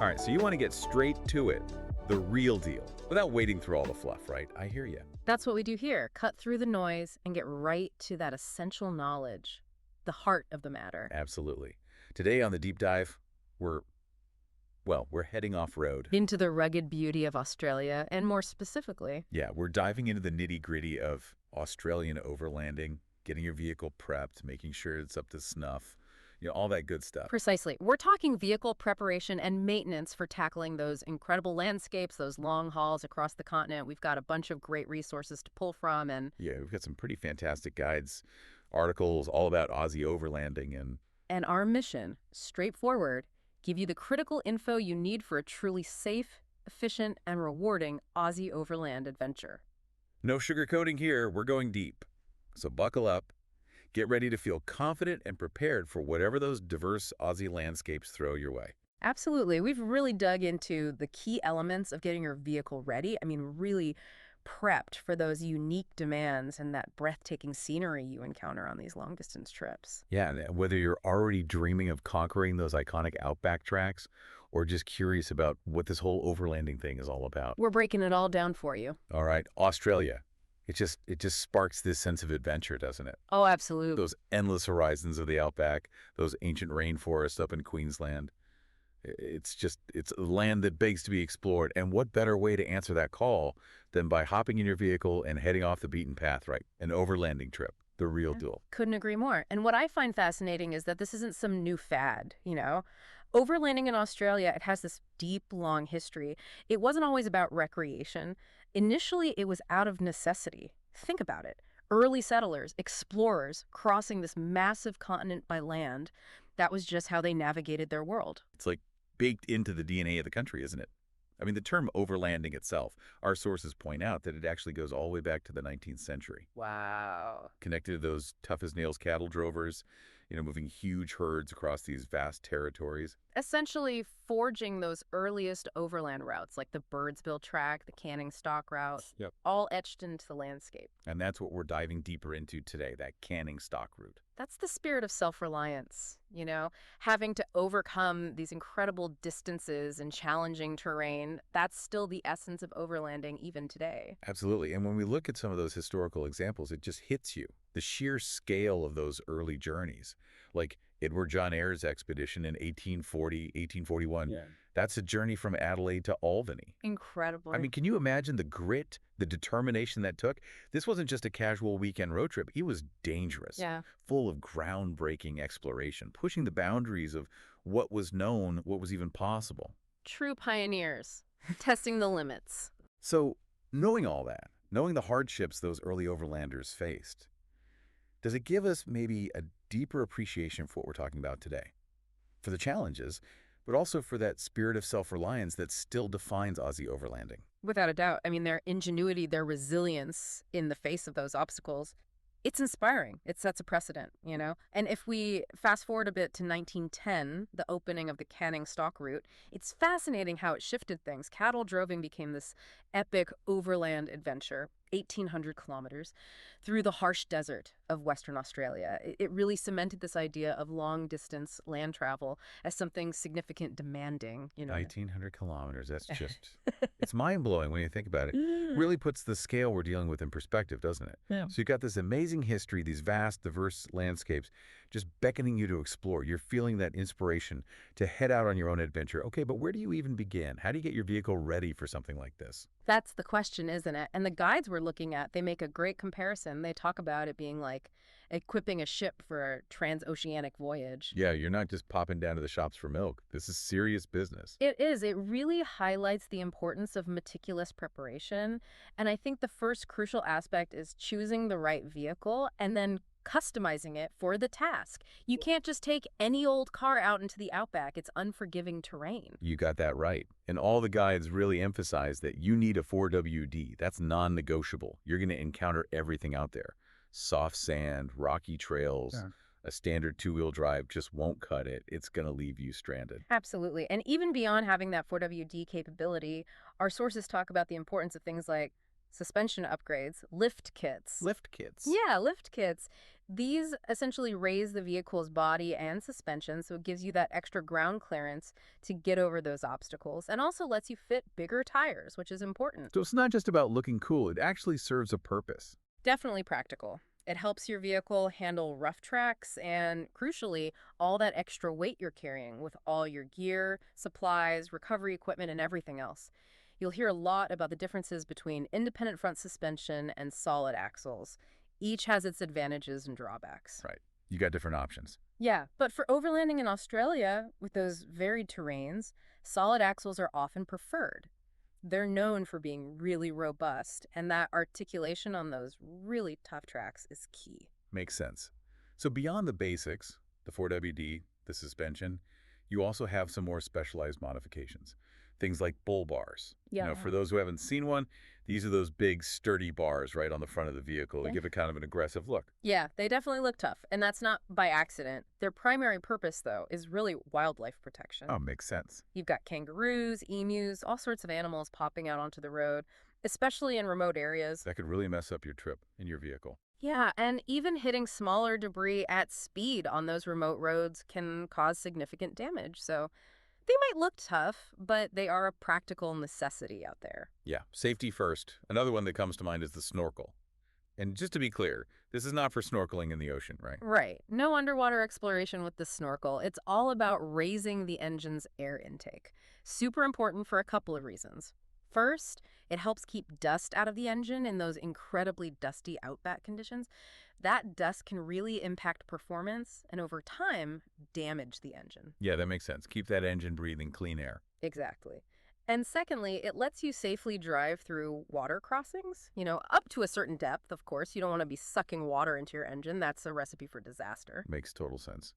All right, so you want to get straight to it, the real deal, without wading through all the fluff, right? I hear you. That's what we do here. Cut through the noise and get right to that essential knowledge, the heart of the matter. Absolutely. Today on the deep dive, we're heading off-road. Into the rugged beauty of Australia, and more specifically, Yeah, we're diving into the nitty-gritty of Australian overlanding, getting your vehicle prepped, making sure it's up to snuff, all that good stuff. precisely. We're talking vehicle preparation and maintenance for tackling those incredible landscapes, those long hauls across the continent. We've got a bunch of great resources to pull from, and Yeah, we've got some pretty fantastic guides, articles all about Aussie overlanding, and our mission, straightforward, give you the critical info you need for a truly safe, efficient, and rewarding Aussie overland adventure. no sugarcoating here. We're going deep. So buckle up. Get ready to feel confident and prepared for whatever those diverse Aussie landscapes throw your way. Absolutely. We've really dug into the key elements of getting your vehicle ready. I mean, really prepped for those unique demands and that breathtaking scenery you encounter on these long distance trips. Yeah, and whether you're already dreaming of conquering those iconic outback tracks or just curious about what this whole overlanding thing is all about. We're breaking it all down for you. All right, Australia. It just sparks this sense of adventure, doesn't it? Oh, absolutely. Those endless horizons of the outback, those ancient rainforests up in Queensland. It's a land that begs to be explored. And what better way to answer that call than by hopping in your vehicle and heading off the beaten path, right? An overlanding trip, the real deal. Couldn't agree more. And what I find fascinating is that this isn't some new fad. Overlanding in Australia, it has this deep, long history. It wasn't always about recreation. Initially, it was out of necessity. Think about it. Early settlers, explorers, crossing this massive continent by land. That was just how they navigated their world. It's like baked into the DNA of the country, isn't it? I mean, the term overlanding itself, our sources point out that it actually goes all the way back to the 19th century. Wow. Connected to those tough-as-nails cattle drovers, moving huge herds across these vast territories. Essentially forging those earliest overland routes, like the Birdsville Track, the Canning Stock Route, Yep. all etched into the landscape. And that's what we're diving deeper into today, that Canning Stock route. That's the spirit of self-reliance, having to overcome these incredible distances and challenging terrain. That's still the essence of overlanding even today. Absolutely. And when we look at some of those historical examples, it just hits you. The sheer scale of those early journeys, like Edward John Eyre's expedition in 1840, 1841. Yeah. That's a journey from Adelaide to Albany. Incredible. I mean, can you imagine the grit, the determination that took? This wasn't just a casual weekend road trip. It was dangerous, yeah. full of groundbreaking exploration, pushing the boundaries of what was known, what was even possible. True pioneers, testing the limits. So knowing all that, knowing the hardships those early overlanders faced, does it give us maybe a deeper appreciation for what we're talking about today? For the challenges, but also for that spirit of self-reliance that still defines Aussie overlanding. Without a doubt. I mean, their ingenuity, their resilience in the face of those obstacles, it's inspiring. It sets a precedent. And if we fast forward a bit to 1910, the opening of the Canning Stock route, it's fascinating how it shifted things. Cattle droving became this epic overland adventure, 1,800 kilometers, through the harsh desert of Western Australia. It really cemented this idea of long-distance land travel as something significant, demanding. 1,900 kilometers, that's just, it's mind-blowing when you think about it. Really puts the scale we're dealing with in perspective, doesn't it? Yeah. So you've got this amazing history, these vast, diverse landscapes, just beckoning you to explore. You're feeling that inspiration to head out on your own adventure. Okay, but where do you even begin? How do you get your vehicle ready for something like this? That's the question, isn't it? And the guides we're looking at, they make a great comparison. They talk about it being like equipping a ship for a transoceanic voyage. Yeah, you're not just popping down to the shops for milk. This is serious business. It is. It really highlights the importance of meticulous preparation. And I think the first crucial aspect is choosing the right vehicle and then customizing it for the task. You can't just take any old car out into the outback. It's unforgiving terrain. You got that right. And all the guides really emphasize that you need a 4WD. That's non-negotiable. You're going to encounter everything out there. Soft sand, rocky trails, Yeah. a standard two-wheel drive just won't cut it. It's going to leave you stranded. Absolutely. And even beyond having that 4WD capability, our sources talk about the importance of things like suspension upgrades, lift kits. Lift kits. Yeah, lift kits. These essentially raise the vehicle's body and suspension, so it gives you that extra ground clearance to get over those obstacles and also lets you fit bigger tires, which is important. So it's not just about looking cool, it actually serves a purpose. Definitely practical. It helps your vehicle handle rough tracks and, crucially, all that extra weight you're carrying with all your gear, supplies, recovery equipment, and everything else. You'll hear a lot about the differences between independent front suspension and solid axles. Each has its advantages and drawbacks. Right. You got different options. Yeah, but for overlanding in Australia, with those varied terrains, solid axles are often preferred. They're known for being really robust, and that articulation on those really tough tracks is key. Makes sense. So beyond the basics, the 4WD, the suspension, you also have some more specialized modifications. Things like bull bars. For Yeah. those who haven't seen one, these are those big sturdy bars right on the front of the vehicle to Yeah. give it kind of an aggressive look. Yeah, they definitely look tough, and that's not by accident. Their primary purpose, though, is really wildlife protection. Oh, makes sense. You've got kangaroos, emus, all sorts of animals popping out onto the road, especially in remote areas. That could really mess up your trip in your vehicle. Yeah, and even hitting smaller debris at speed on those remote roads can cause significant damage. So they might look tough, but they are a practical necessity out there. Yeah, safety first. Another one that comes to mind is the snorkel. And just to be clear, this is not for snorkeling in the ocean, right? Right. No underwater exploration with the snorkel. It's all about raising the engine's air intake. Super important for a couple of reasons. First, it helps keep dust out of the engine in those incredibly dusty outback conditions. That dust can really impact performance and over time damage the engine. Yeah, that makes sense. Keep that engine breathing clean air. Exactly. And secondly, it lets you safely drive through water crossings, up to a certain depth, of course. You don't want to be sucking water into your engine. That's a recipe for disaster. Makes total sense.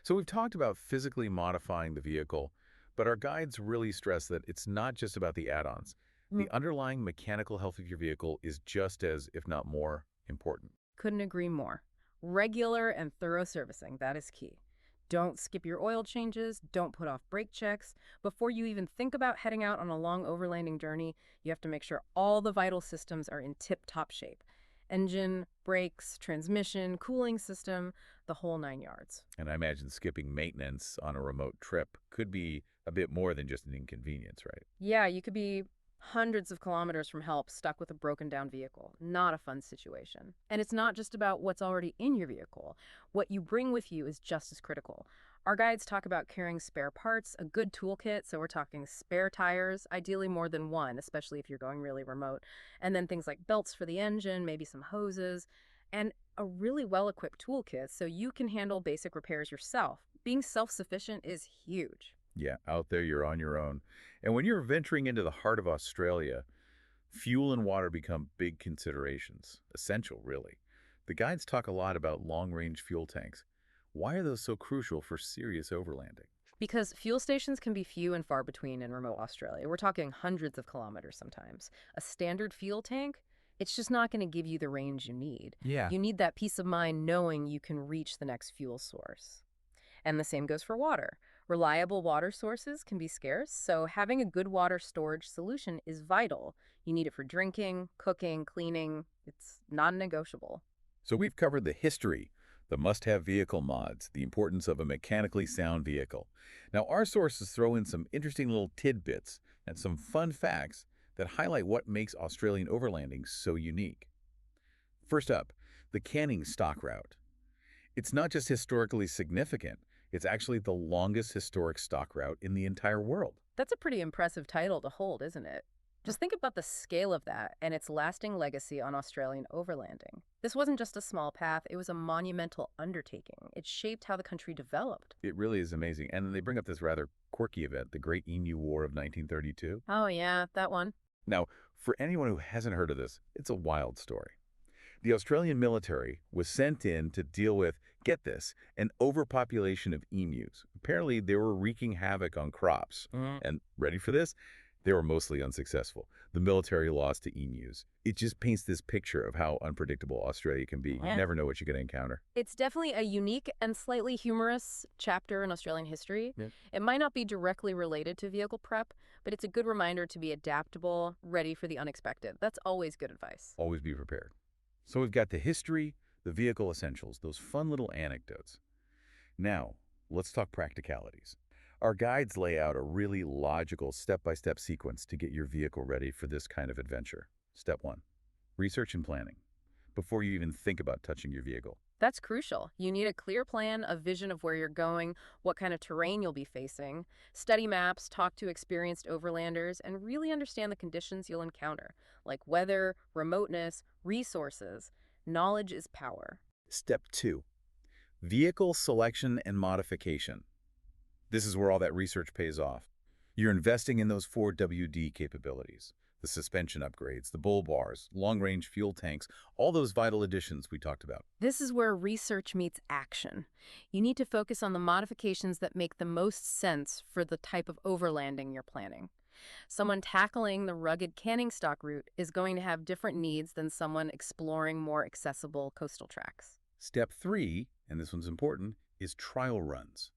So we've talked about physically modifying the vehicle, but our guides really stress that it's not just about the add-ons. Mm. The underlying mechanical health of your vehicle is just as, if not more, important. Couldn't agree more. Regular and thorough servicing, that is key. Don't skip your oil changes, don't put off brake checks. Before you even think about heading out on a long overlanding journey, you have to make sure all the vital systems are in tip-top shape. Engine, brakes, transmission, cooling system, the whole 9 yards. And I imagine skipping maintenance on a remote trip could be a bit more than just an inconvenience, right? Yeah, you could be hundreds of kilometers from help stuck with a broken down vehicle. Not a fun situation. And it's not just about what's already in your vehicle. What you bring with you is just as critical. Our guides talk about carrying spare parts, a good toolkit, so we're talking spare tires, ideally more than one, especially if you're going really remote, and then things like belts for the engine, maybe some hoses, and a really well-equipped toolkit so you can handle basic repairs yourself. Being self-sufficient is huge. Yeah, out there you're on your own. And when you're venturing into the heart of Australia, fuel and water become big considerations. Essential, really. The guides talk a lot about long-range fuel tanks. Why are those so crucial for serious overlanding? Because fuel stations can be few and far between in remote Australia. We're talking hundreds of kilometers sometimes. A standard fuel tank, it's just not going to give you the range you need. Yeah. You need that peace of mind knowing you can reach the next fuel source. And the same goes for water. Reliable water sources can be scarce, so having a good water storage solution is vital. You need it for drinking, cooking, cleaning. It's non-negotiable. So we've covered the history, the must-have vehicle mods, the importance of a mechanically sound vehicle. Now, our sources throw in some interesting little tidbits and some fun facts that highlight what makes Australian overlanding so unique. First up, the Canning stock route. It's not just historically significant, it's actually the longest historic stock route in the entire world. That's a pretty impressive title to hold, isn't it? Just think about the scale of that and its lasting legacy on Australian overlanding. This wasn't just a small path, it was a monumental undertaking. It shaped how the country developed. It really is amazing. And they bring up this rather quirky event, the Great Emu War of 1932. Oh, yeah, that one. Now, for anyone who hasn't heard of this, it's a wild story. The Australian military was sent in to deal with, get this, an overpopulation of emus. Apparently, they were wreaking havoc on crops. And ready for this? They were mostly unsuccessful. The military lost to emus. It just paints this picture of how unpredictable Australia can be. You Yeah. never know what you're going to encounter. It's definitely a unique and slightly humorous chapter in Australian history. Yeah. It might not be directly related to vehicle prep, but it's a good reminder to be adaptable, ready for the unexpected. That's always good advice. Always be prepared. So we've got the history, the vehicle essentials, those fun little anecdotes. Now, let's talk practicalities. Our guides lay out a really logical step-by-step sequence to get your vehicle ready for this kind of adventure. Step 1. Research and planning. Before you even think about touching your vehicle. That's crucial. You need a clear plan, a vision of where you're going, what kind of terrain you'll be facing. Study maps, talk to experienced overlanders, and really understand the conditions you'll encounter, like weather, remoteness, resources. Knowledge is power. Step 2. Vehicle selection and modification. This is where all that research pays off. You're investing in those 4WD capabilities, the suspension upgrades, the bull bars, long-range fuel tanks, all those vital additions we talked about. This is where research meets action. You need to focus on the modifications that make the most sense for the type of overlanding you're planning. Someone tackling the rugged canning stock route is going to have different needs than someone exploring more accessible coastal tracks. Step 3, and this one's important, is trial runs.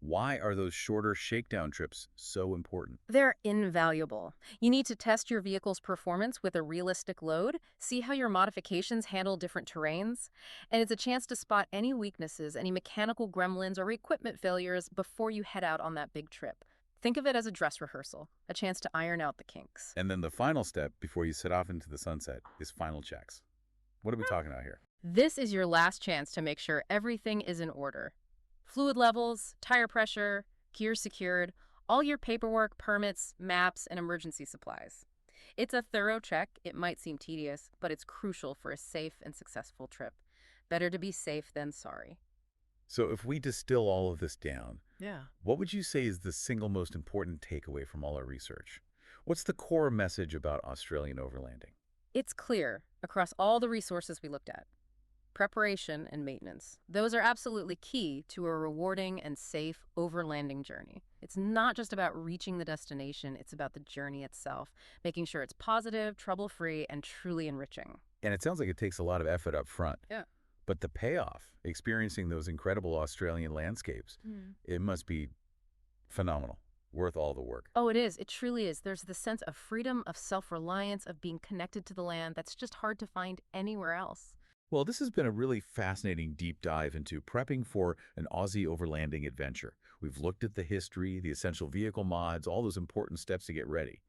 Why are those shorter shakedown trips so important? They're invaluable. You need to test your vehicle's performance with a realistic load, see how your modifications handle different terrains, and it's a chance to spot any weaknesses, any mechanical gremlins or equipment failures before you head out on that big trip. Think of it as a dress rehearsal, a chance to iron out the kinks. And then the final step before you set off into the sunset is final checks. What are we talking about here? This is your last chance to make sure everything is in order. Fluid levels, tire pressure, gear secured, all your paperwork, permits, maps, and emergency supplies. It's a thorough check. It might seem tedious, but it's crucial for a safe and successful trip. Better to be safe than sorry. So if we distill all of this down, Yeah. what would you say is the single most important takeaway from all our research? What's the core message about Australian overlanding? It's clear across all the resources we looked at. Preparation and maintenance. Those are absolutely key to a rewarding and safe overlanding journey. It's not just about reaching the destination, it's about the journey itself, making sure it's positive, trouble-free, and truly enriching. And it sounds like it takes a lot of effort up front. Yeah. But the payoff, experiencing those incredible Australian landscapes, it must be phenomenal, worth all the work. Oh, it is. It truly is. There's the sense of freedom, of self-reliance, of being connected to the land that's just hard to find anywhere else. Well, this has been a really fascinating deep dive into prepping for an Aussie overlanding adventure. We've looked at the history, the essential vehicle mods, all those important steps to get ready.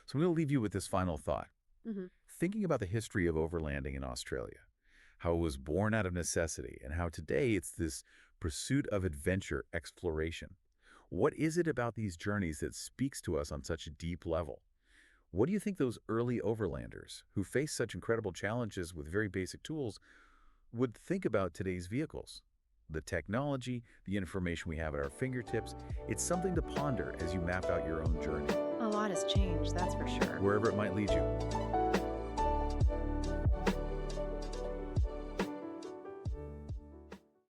So I'm going to leave you with this final thought. Mm-hmm. Thinking about the history of overlanding in Australia, how it was born out of necessity, and how today it's this pursuit of adventure, exploration. What is it about these journeys that speaks to us on such a deep level? What do you think those early overlanders, who faced such incredible challenges with very basic tools, would think about today's vehicles? The technology, the information we have at our fingertips, it's something to ponder as you map out your own journey, A lot has changed, that's for sure. wherever it might lead you.